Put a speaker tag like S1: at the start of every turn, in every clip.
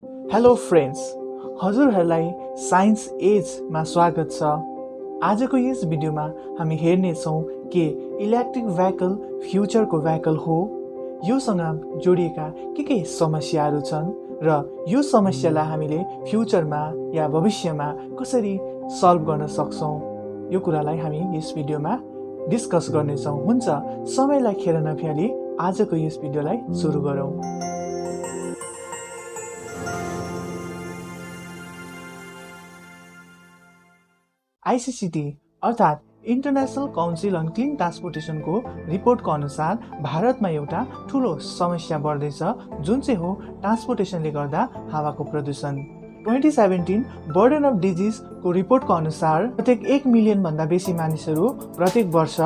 S1: Hello friends, हजुरहरूलाई science एजमा स्वागत छ। आजको यस भिडियोमा हामी हेर्नेछौँ के इलेक्ट्रिक भेहिकल फ्युचरको भेहिकल हो, योसँग जोडिएका के समस्याहरू छन् र यो समस्यालाई हामीले फ्युचरमा या भविष्यमा कसरी सल्भ गर्न सक्छौँ, यो कुरालाई हामी यस भिडियोमा डिस्कस गर्नेछौँ। हुन्छ, समयलाई खेर नफाली आजको यस भिडियोलाई सुरु गरौँ। आईसीसीटी अर्थात् इन्टरनेसनल काउन्सिल अन क्लिन ट्रान्सपोर्टेसनको रिपोर्टको अनुसार भारतमा एउटा ठुलो समस्या बढ्दैछ, जुन चाहिँ हो ट्रान्सपोर्टेसनले गर्दा हावाको प्रदूषण। 2017 बर्डन अफ डिजिजको रिपोर्टको अनुसार प्रत्येक 1 मिलियन भन्दा बेसी मानिसहरू प्रत्येक वर्ष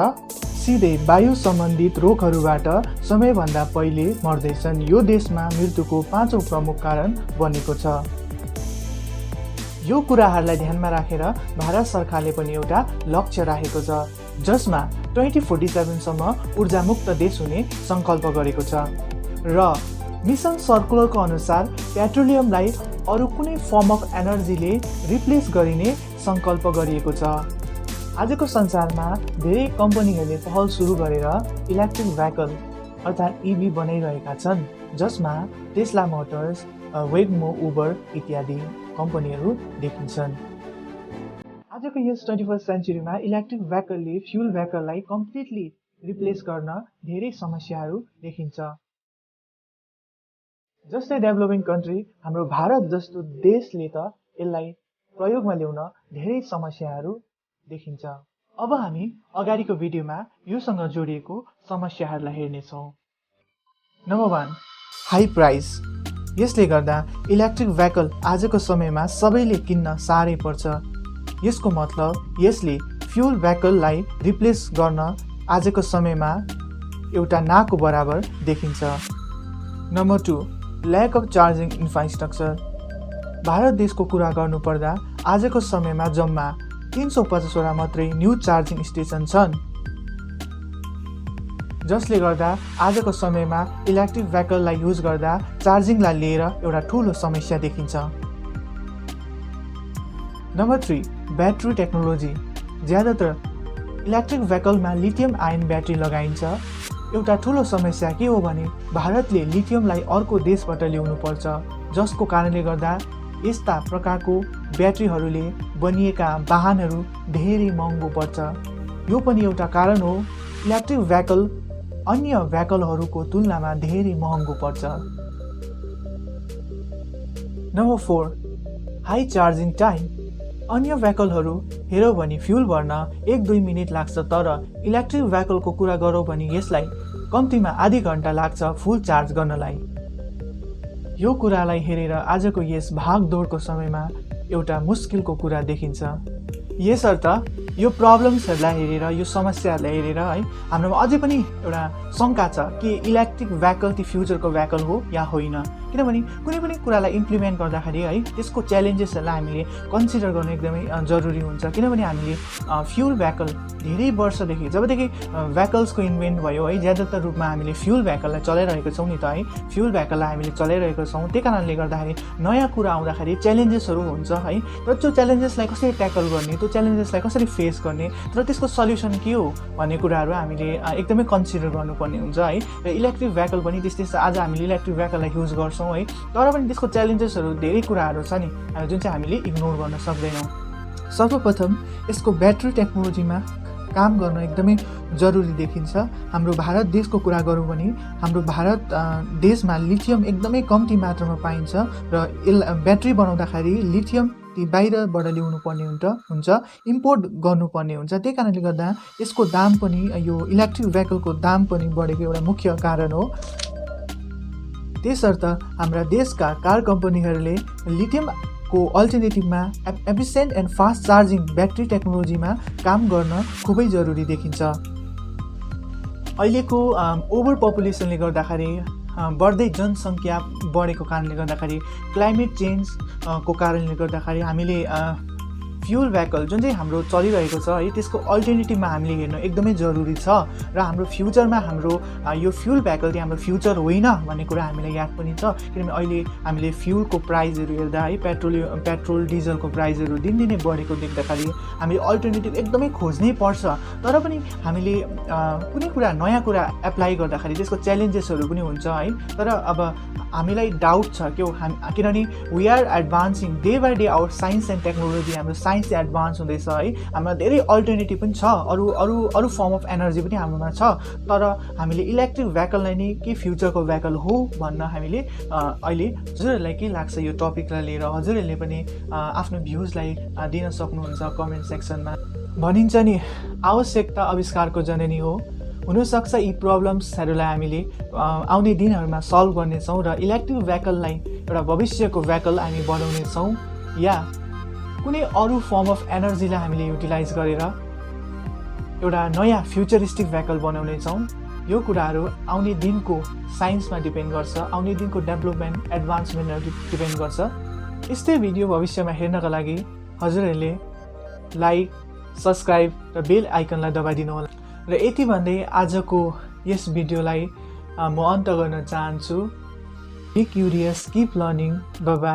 S1: सिधै वायु सम्बन्धित रोगहरूबाट समयभन्दा पहिले मर्दैछन्। यो देशमा मृत्युको 5औं प्रमुख कारण बनेको छ। यो कुराहरूलाई ध्यानमा राखेर भारत सरकारले पनि एउटा लक्ष्य राखेको छ, जसमा 2047 सम्म ऊर्जा मुक्त देश हुने सङ्कल्प गरेको छ। र मिसन सर्कुलरको अनुसार पेट्रोलियमलाई अरू कुनै फर्म अफ एनर्जीले रिप्लेस गरिने सङ्कल्प गरिएको छ। आजको संसारमा धेरै कम्पनीहरूले पहल सुरु गरेर इलेक्ट्रिक भेहिकल अर्थात् इभी बनाइरहेका छन्, जसमा टेस्ला मोटर्स, वेगमो, उबर इत्यादि कम्पनीहरू देखिन्छन्। आजको यस 21st सेन्चुरीमा इलेक्ट्रिक भेहिकलले फ्युल भेहिकललाई कम्प्लिटली रिप्लेस गर्न धेरै समस्याहरू देखिन्छ। जस्तै डेभलपिङ कन्ट्री हाम्रो भारत जस्तो देशले त यसलाई प्रयोगमा ल्याउन धेरै समस्याहरू देखिन्छ। अब हामी अगाडिको भिडियोमा योसँग जोडिएको समस्याहरूलाई हेर्नेछौँ। Number 1, high price. यसले गर्दा इलेक्ट्रिक भेहिकल आजको समयमा सबैले किन्न साह्रै पर्छ। यसको मतलब यसले फ्युल भेहिकललाई रिप्लेस गर्न आजको समयमा एउटा नाको बराबर देखिन्छ। Number 2, lack of charging infrastructure. Bharat देशको कुरा गर्नुपर्दा आजको समयमा जम्मा 350वटा मात्रै न्यू चार्जिङ स्टेसन छन्, जसले गर्दा आजको समयमा इलेक्ट्रिक भेहिकललाई युज गर्दा चार्जिङलाई लिएर एउटा ठुलो समस्या देखिन्छ। Number 3, battery technology. ज्यादातर इलेक्ट्रिक भेहिकलमा लिथियम आयन ब्याट्री लगाइन्छ। एउटा ठुलो समस्या के हो भने भारतले लिथियमलाई अर्को देशबाट ल्याउनु पर्छ, जसको कारणले गर्दा यस्ता प्रकारको ब्याट्रीहरूले बनिएका वाहनहरू धेरै महँगो पर्छ। यो पनि एउटा कारण हो इलेक्ट्रिक भेहिकल अन्य भेहिकलहरूको तुलनामा धेरै महँगो पर्छ। Number 4, high charging time. अन्य भेहिकलहरू हेरौँ भने फ्युल भर्न 1-2 मिनट लाग्छ, तर इलेक्ट्रिक भेहिकलको कुरा गरौँ भने यसलाई कम्तीमा आधी घन्टा लाग्छ फुल चार्ज गर्नलाई। यो कुरालाई हेरेर आजको यस भागदौडको समयमा एउटा मुस्किलको कुरा देखिन्छ। यसर्थ यो प्रब्लम्सहरूलाई हेरेर, यो समस्याहरूलाई हेरेर हाम्रोमा अझै पनि एउटा शङ्का छ कि इलेक्ट्रिक भेहिकल ती फ्युचरको भेहिकल हो या होइन। किनभने कुनै पनि कुरालाई इम्प्लिमेन्ट गर्दाखेरि त्यसको च्यालेन्जेसहरूलाई हामीले कन्सिडर गर्नु एकदमै जरुरी हुन्छ। किनभने हामीले फ्युल भेहिकल धेरै वर्षदेखि, जबदेखि भेहिकल्सको इन्भेन्ट भयो ज्यादातर रूपमा हामीले फ्युल भेहिकललाई चलाइरहेको छौँ नि त फ्युल भेहिकललाई हामीले चलाइरहेको छौँ। त्यही कारणले गर्दाखेरि नयाँ कुरा आउँदाखेरि च्यालेन्जेसहरू हुन्छ र त्यो च्यालेन्जेसलाई कसरी ट्याकल गर्ने, त्यो च्यालेन्जेसलाई कसरी फेस गर्ने र त्यसको सल्युसन के हो भन्ने कुराहरू हामीले एकदमै कन्सिडर गर्नुपर्ने हुन्छ र इलेक्ट्रिक भेहिकल पनि त्यस्तै छ। आज हामीले इलेक्ट्रिक भेहिकललाई युज गर्छौँ तर पनि त्यसको च्यालेन्जेसहरू धेरै कुराहरू छ नि, जुन चाहिँ हामीले इग्नोर गर्न सक्दैनौँ। सर्वप्रथम यसको ब्याट्री टेक्नोलोजीमा काम गर्न एकदमै जरुरी देखिन्छ। हाम्रो भारत देशको कुरा गरौँ भने हाम्रो भारत देशमा लिथियम एकदमै कम्ती मात्रामा पाइन्छ र ब्याट्री बनाउँदाखेरि लिथियम ती बाहिरबाट ल्याउनु पर्ने हुन्छ, इम्पोर्ट गर्नुपर्ने हुन्छ। त्यही कारणले गर्दा यसको दाम पनि, यो इलेक्ट्रिक भेहिकलको दाम पनि बढेको एउटा मुख्य कारण हो। त्यसर्थ हाम्रा देशका कार कम्पनीहरूले लिथियमको अल्टरनेटिभमा एफिसिएन्ट एन्ड फास्ट चार्जिङ ब्याट्री टेक्नोलोजीमा काम गर्न खुबै जरुरी देखिन्छ। अहिलेको ओभर पपुलेसनले गर्दाखेरि, बढ्दै जनसङ्ख्या बढेको कारणले गर्दाखेरि, क्लाइमेट चेन्जको कारणले गर्दाखेरि हामीले फ्युल भेहिकल जुन चाहिँ हाम्रो चलिरहेको छ है त्यसको अल्टरनेटिभमा हामीले हेर्नु एकदमै जरुरी छ र हाम्रो फ्युचरमा हाम्रो यो फ्युल भेहिकल चाहिँ हाम्रो फ्युचर होइन भन्ने कुरा हामीलाई याद पनि छ। किनभने अहिले हामीले फ्युलको प्राइसहरू हेर्दा है पेट्रोल डिजलको प्राइसहरू दिनदिनै बढेको देख्दाखेरि हामीले अल्टरनेटिभ एकदमै खोज्नै पर्छ। तर पनि हामीले कुनै कुरा नयाँ कुरा एप्लाई गर्दाखेरि त्यसको च्यालेन्जेसहरू पनि हुन्छ है। तर अब हामीलाई डाउट छ किनभने we are advancing day by day our science and technology. हाम्रो साइन्स चाहिँ एडभान्स हुँदैछ है। हाम्रोमा धेरै अल्टरनेटिभ पनि छ, अरू फर्म अफ एनर्जी पनि हाम्रोमा छ। तर हामीले इलेक्ट्रिक भेहिकललाई नै के फ्युचरको भेहिकल हो भन्न हामीले अहिले हजुरहरूलाई के लाग्छ यो टपिकलाई लिएर हजुरहरूले पनि आफ्नो भ्युजलाई दिन सक्नुहुन्छ कमेन्ट सेक्सनमा। भनिन्छ नि आवश्यकता आविष्कारको जननी हो। हुनसक्छ यी प्रब्लम्सहरूलाई हामीले आउने दिनहरूमा सल्भ गर्नेछौँ र इलेक्ट्रिक भेहिकललाई एउटा भविष्यको भेहिकल हामी बनाउनेछौँ या कुनै अरू फर्म अफ एनर्जीलाई हामीले युटिलाइज गरेर एउटा नयाँ फ्युचरिस्टिक भेहिकल बनाउनेछौँ। यो कुराहरू आउने दिनको साइन्समा डिपेन्ड गर्छ, आउने दिनको डेभलपमेन्ट एडभान्समेन्टहरू डिपेन्ड गर्छ। यस्तै भिडियो भविष्यमा हेर्नका लागि हजुरहरूले लाइक, सब्सक्राइब र बेल आइकनलाई दबाइदिनु होला। र यति भन्दै आजको यस भिडियोलाई म अन्त गर्न चाहन्छु। Be curious, keep learning, bye by.